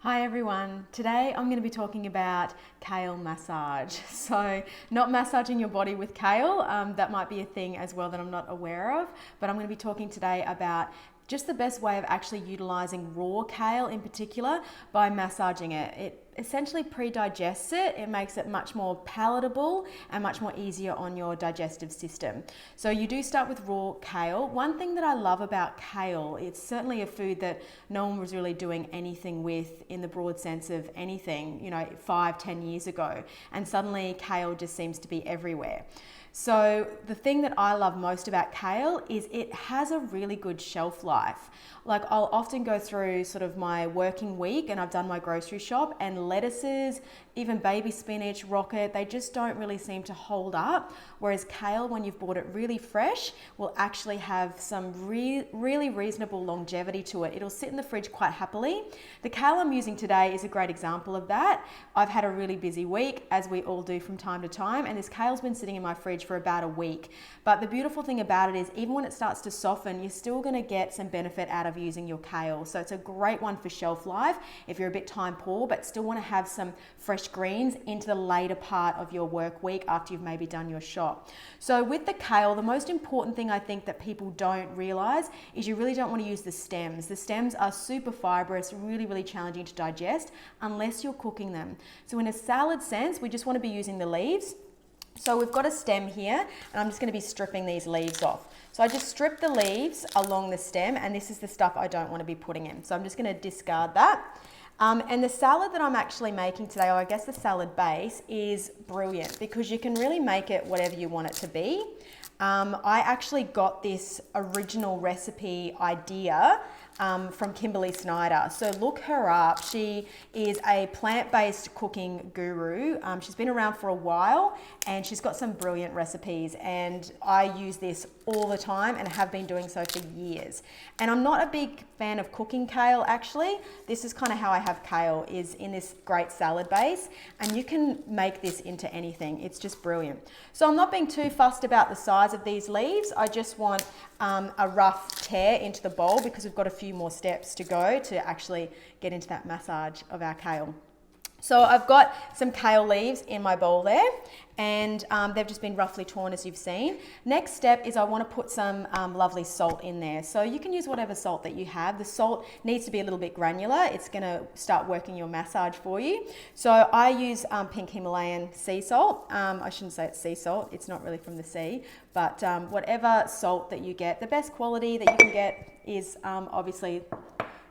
Hi everyone, today I'm going to be talking about kale massage. So not massaging your body with kale, that might be a thing as well that I'm not aware of, but I'm going to be talking today about just the best way of actually utilizing raw kale in particular by massaging it. It essentially pre-digests it. It makes it much more palatable and much more easier on your digestive system. So you do start with raw kale. One thing that I love about kale, it's certainly a food that no one was really doing anything with in the broad sense of anything, 5-10 years ago. And suddenly kale just seems to be everywhere. So the thing that I love most about kale is it has a really good shelf life. Like I'll often go through sort of my working week and I've done my grocery shop, and lettuces, even baby spinach, rocket, they just don't really seem to hold up. Whereas kale, when you've bought it really fresh, will actually have some really reasonable longevity to it. It'll sit in the fridge quite happily. The kale I'm using today is a great example of that. I've had a really busy week, as we all do from time to time, and this kale's been sitting in my fridge for about a week. But the beautiful thing about it is even when it starts to soften, you're still going to get some benefit out of using your kale. So it's a great one for shelf life if you're a bit time poor but still want to have some fresh greens into the later part of your work week after you've maybe done your shop. So with the kale, the most important thing I think that people don't realize is you really don't want to use the stems. The stems are super fibrous, really challenging to digest unless you're cooking them. So in a salad sense, we just want to be using the leaves. So we've got a stem here, and I'm just going to be stripping these leaves off. So I just strip the leaves along the stem, and this is the stuff I don't want to be putting in. So I'm just going to discard that. And the salad that I'm actually making today, or I guess the salad base, is brilliant because you can really make it whatever you want it to be. I actually got this original recipe idea from Kimberly Snyder. So look her up. She is a plant-based cooking guru. She's been around for a while and she's got some brilliant recipes, and I use this all the time and have been doing so for years. And I'm not a big fan of cooking kale actually. This is kind of how I have kale, is in this great salad base, and you can make this into anything. It's just brilliant. So I'm not being too fussed about the size of these leaves. I just want a rough tear into the bowl because we've got a few more steps to go to actually get into that massage of our kale. So I've got some kale leaves in my bowl there, and they've just been roughly torn as you've seen. Next step is I want to put some lovely salt in there. So you can use whatever salt that you have. The salt needs to be a little bit granular. It's going to start working your massage for you. So I use pink Himalayan sea salt. I shouldn't say it's sea salt. It's not really from the sea, but whatever salt that you get, the best quality that you can get is obviously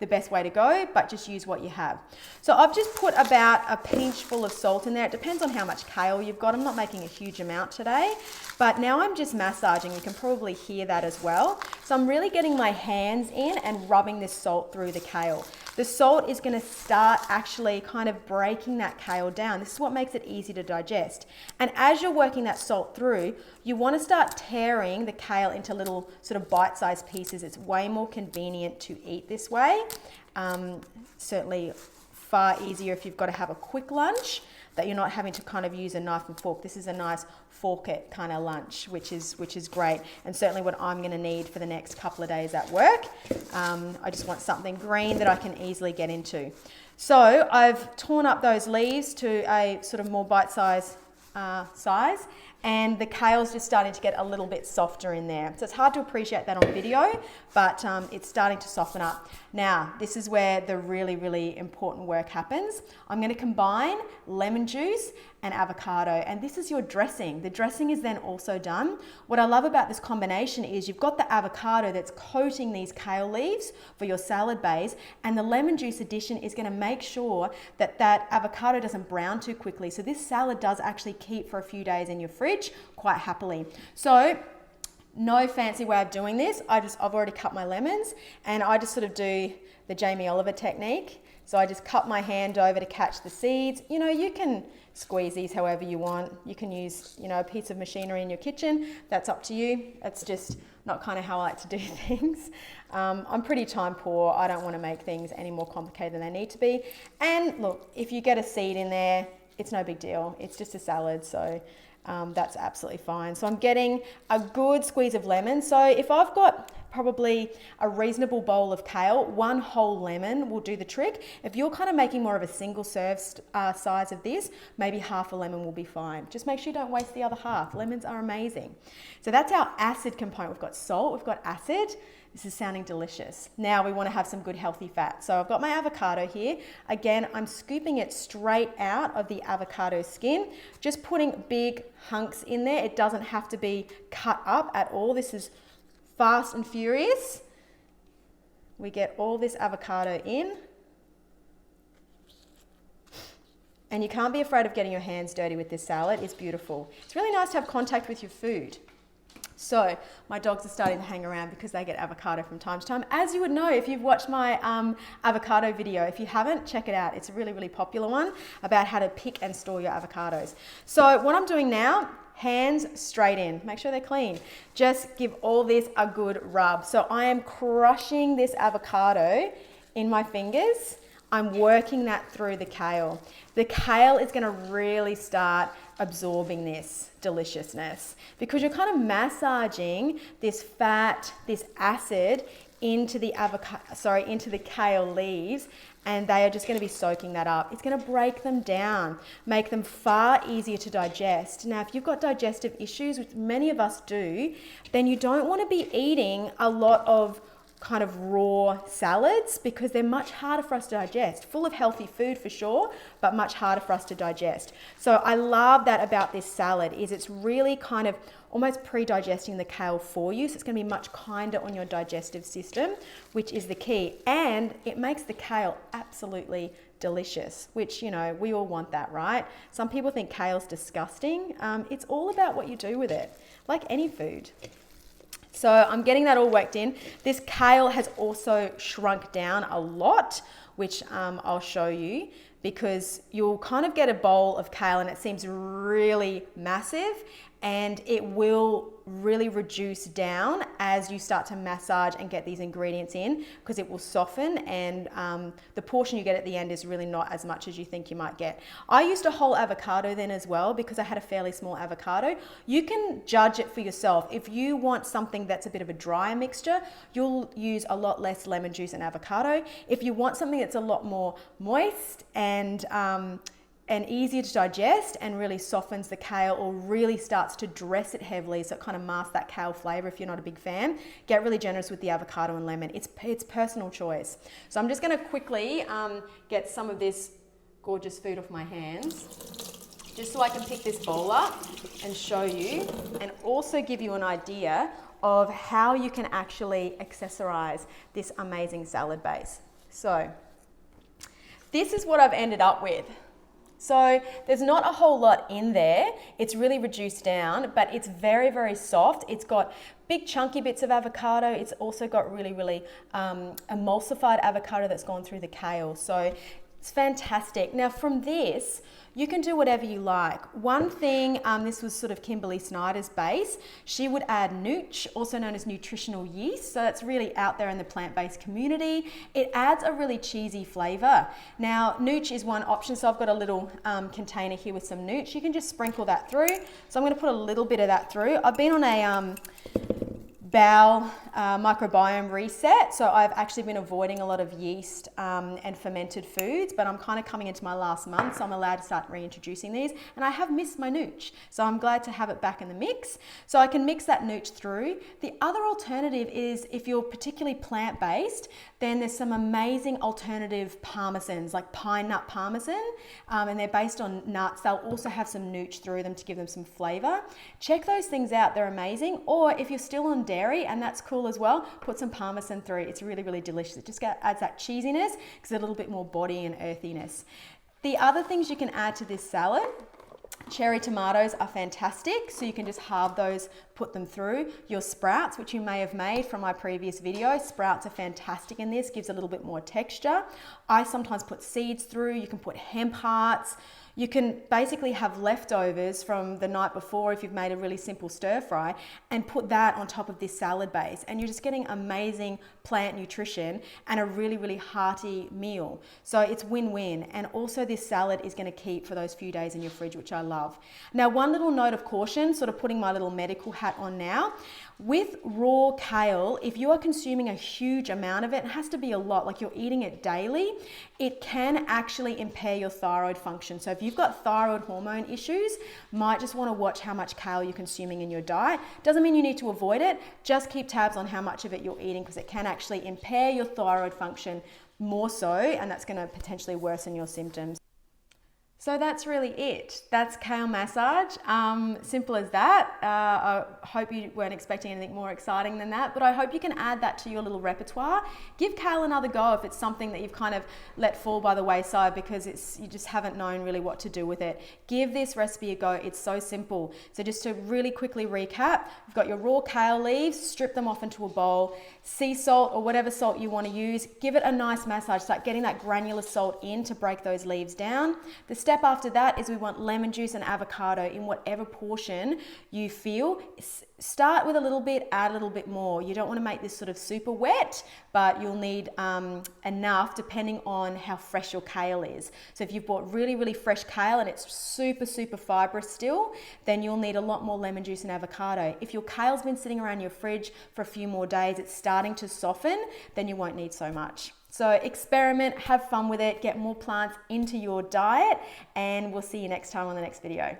the best way to go, but just use what you have. So I've just put about a pinch full of salt in there. It depends on how much kale you've got. I'm not making a huge amount today, but now I'm just massaging. You can probably hear that as well. So I'm really getting my hands in and rubbing this salt through the kale. The salt is going to start actually kind of breaking that kale down. This is what makes it easy to digest. And as you're working that salt through, you want to start tearing the kale into little sort of bite-sized pieces. It's way more convenient to eat this way. Certainly far easier if you've got to have a quick lunch, that you're not having to kind of use a knife and fork. This is a nice fork it kind of lunch, which is great, and certainly what I'm going to need for the next couple of days at work. I just want something green that I can easily get into. So I've torn up those leaves to a sort of more bite-sized size, and the kale's just starting to get a little bit softer in there. So it's hard to appreciate that on video, but it's starting to soften up. Now, this is where the really important work happens. I'm going to combine lemon juice and avocado, and this is your dressing. The dressing is then also done. What I love about this combination is you've got the avocado that's coating these kale leaves for your salad base, and the lemon juice addition is going to make sure that that avocado doesn't brown too quickly. So this salad does actually keep for a few days in your fridge quite happily. So no fancy way of doing this. I've already cut my lemons, and I just sort of do the Jamie Oliver technique. So I just cut my hand over to catch the seeds. You can squeeze these however you want. You can use, a piece of machinery in your kitchen. That's up to you. It's just not kind of how I like to do things. I'm pretty time poor. I don't want to make things any more complicated than they need to be. And look, if you get a seed in there, it's no big deal. It's just a salad, so that's absolutely fine. So I'm getting a good squeeze of lemon. So if I've got probably a reasonable bowl of kale. 1 whole lemon will do the trick. If you're kind of making more of a single serve size of this, maybe half a lemon will be fine. Just make sure you don't waste the other half. Lemons are amazing. So that's our acid component. We've got salt, we've got acid. This is sounding delicious. Now we want to have some good healthy fat. So I've got my avocado here. Again, I'm scooping it straight out of the avocado skin, just putting big hunks in there. It doesn't have to be cut up at all. This is fast and furious. We get all this avocado in. And you can't be afraid of getting your hands dirty with this salad. It's beautiful. It's really nice to have contact with your food. So my dogs are starting to hang around because they get avocado from time to time. As you would know if you've watched my avocado video. If you haven't, check it out. It's a really, really popular one about how to pick and store your avocados. So what I'm doing now, hands straight in. Make sure they're clean. Just give all this a good rub. So I am crushing this avocado in my fingers. I'm working that through the kale. The kale is going to really start absorbing this deliciousness because you're kind of massaging this fat, this acid into the into the kale leaves, and they are just going to be soaking that up. It's going to break them down, make them far easier to digest. Now, if you've got digestive issues, which many of us do, then you don't want to be eating a lot of kind of raw salads because they're much harder for us to digest. Full of healthy food for sure, but much harder for us to digest. So I love that about this salad is it's really kind of almost pre-digesting the kale for you. So it's going to be much kinder on your digestive system, which is the key. And it makes the kale absolutely delicious, which, you know, we all want that, right? Some people think kale's disgusting. It's all about what you do with it, like any food. So I'm getting that all worked in. This kale has also shrunk down a lot, which I'll show you, because you'll kind of get a bowl of kale and it seems really massive, and it will really reduce down as you start to massage and get these ingredients in, because it will soften, and the portion you get at the end is really not as much as you think you might get. I used a whole avocado then as well because I had a fairly small avocado. You can judge it for yourself. If you want something that's a bit of a drier mixture, you'll use a lot less lemon juice and avocado. If you want something that's a lot more moist and easier to digest and really softens the kale or really starts to dress it heavily so it kind of masks that kale flavor, if you're not a big fan, get really generous with the avocado and lemon. It's personal choice. So I'm just going to quickly get some of this gorgeous food off my hands just so I can pick this bowl up and show you, and also give you an idea of how you can actually accessorize this amazing salad base. So this is what I've ended up with. So there's not a whole lot in there. It's really reduced down, but it's very, very soft. It's got big chunky bits of avocado. It's also got really, really emulsified avocado that's gone through the kale. So it's fantastic. Now from this, you can do whatever you like. One thing, this was sort of Kimberly Snyder's base. She would add nooch, also known as nutritional yeast. So that's really out there in the plant-based community. It adds a really cheesy flavor. Now, nooch is one option. So I've got a little container here with some nooch. You can just sprinkle that through. So I'm gonna put a little bit of that through. I've been on a bowel microbiome reset, so I've actually been avoiding a lot of yeast and fermented foods, but I'm kind of coming into my last month, so I'm allowed to start reintroducing these, and I have missed my nooch, so I'm glad to have it back in the mix. So I can mix that nooch through. The other alternative is, if you're particularly plant-based, then there's some amazing alternative parmesans, like pine nut parmesan, and they're based on nuts. They'll also have some nooch through them to give them some flavor. Check those things out, they're amazing. Or if you're still on dairy, and that's cool as well, put some parmesan through. It's really, really delicious. It just adds that cheesiness, because a little bit more body and earthiness. The other things you can add to this salad, cherry tomatoes are fantastic, so you can just halve those, put them through. Your sprouts, which you may have made from my previous video, sprouts are fantastic in this, gives a little bit more texture. I sometimes put seeds through. You can put hemp hearts. You can basically have leftovers from the night before if you've made a really simple stir fry, and put that on top of this salad base, and you're just getting amazing plant nutrition and a really, really hearty meal. So it's win-win, and also this salad is going to keep for those few days in your fridge, which I love. Now, one little note of caution, sort of putting my little medical hat on now. With raw kale, if you are consuming a huge amount of it, it has to be a lot, like you're eating it daily, it can actually impair your thyroid function. So if you've got thyroid hormone issues, might just want to watch how much kale you're consuming in your diet. Doesn't mean you need to avoid it, just keep tabs on how much of it you're eating, because it can actually impair your thyroid function more so, and that's going to potentially worsen your symptoms. So that's really it. That's kale massage. Simple as that. I hope you weren't expecting anything more exciting than that, but I hope you can add that to your little repertoire. Give kale another go if it's something that you've kind of let fall by the wayside because you just haven't known really what to do with it. Give this recipe a go. It's so simple. So just to really quickly recap, you've got your raw kale leaves, strip them off into a bowl, sea salt or whatever salt you want to use, give it a nice massage, start getting that granular salt in to break those leaves down. The step after that is we want lemon juice and avocado in whatever portion you feel. Start with a little bit, add a little bit more. You don't want to make this sort of super wet, but you'll need enough depending on how fresh your kale is. So if you've bought really, really fresh kale and it's super, super fibrous still, then you'll need a lot more lemon juice and avocado. If your kale's been sitting around your fridge for a few more days, it's starting to soften, then you won't need so much. So experiment, have fun with it, get more plants into your diet, and we'll see you next time on the next video.